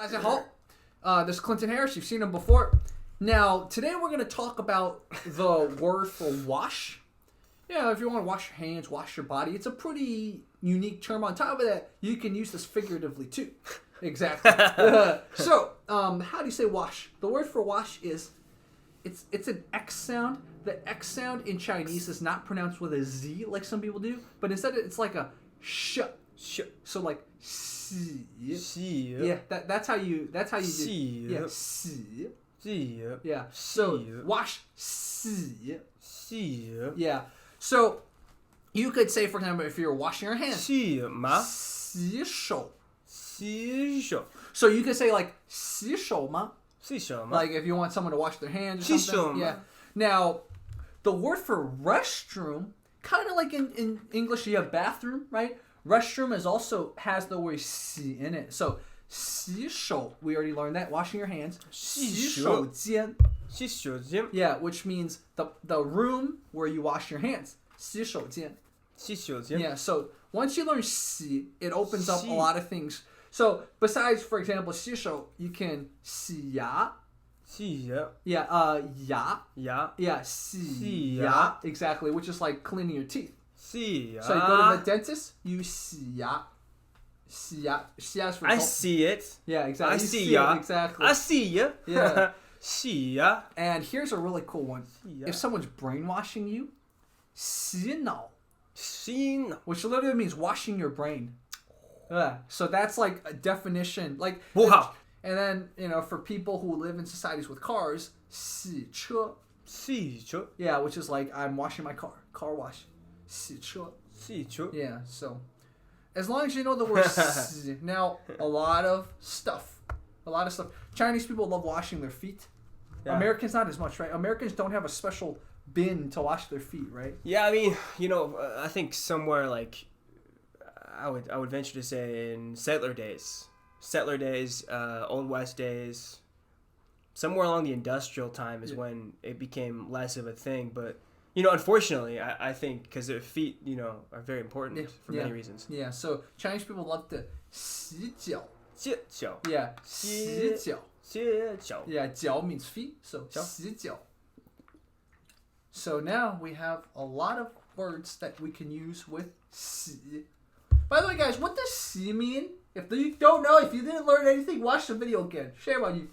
大家好. This is Clinton Harris. You've seen him before. Now, today we're going to talk about the word for wash. Yeah, if you want to wash your hands, wash your body, it's a pretty unique term. On top of that, you can use this figuratively too. Exactly. So, how do you say wash? The word for wash is, it's an X sound. The X sound in Chinese is not pronounced with a Z like some people do, but instead it's like a sh. So like si. Yeah, that's how you do. Yeah, si. Yeah. So wash si. Yeah. So you could say, for example, if you're washing your hands, 洗手. So you could say like 洗手吗? Like if you want someone to wash their hands or something. Yeah. Now, the word for restroom, kind of like in English, you have bathroom, right? Restroom has the word 洗 in it. So 洗手, we already learned that. Washing your hands. 洗手间. Yeah, which means the room where you wash your hands. 洗手间. Yeah, so once you learn 洗, it opens up a lot of things. So besides, for example, 洗手, you can 洗牙. Yeah, 牙. Yeah, 洗牙. Exactly, which is like cleaning your teeth. So you go to the dentist, you 洗牙. 洗牙. 洗牙 for I see it. Yeah, exactly. I see ya. Exactly. I see ya. Yeah. 洗牙. And here's a really cool one. If someone's brainwashing you, 洗脑. 洗脑. Which literally means washing your brain. So that's like a definition. Like, Wow. And then, for people who live in societies with cars, 洗车. 洗车. Yeah, which is like, I'm washing my car. Car wash. 洗车. 洗车. Yeah, so as long as you know the word 洗. Now, a lot of stuff. Chinese people love washing their feet. Yeah. Americans not as much, right? Americans don't have a special bin to wash their feet, right? Yeah, I mean, I think somewhere like I would venture to say in settler days, Old West days, somewhere along the industrial time is when it became less of a thing. But unfortunately, I think because their feet, are very important for many reasons. Yeah. So Chinese people love to 洗脚. 洗脚. Yeah. 洗脚. 洗脚. Yeah. 脚 means feet, so 洗脚. So now we have a lot of words that we can use with 洗. By the way, guys, what does 洗mean? If you don't know, if you didn't learn anything, watch the video again. Shame on you.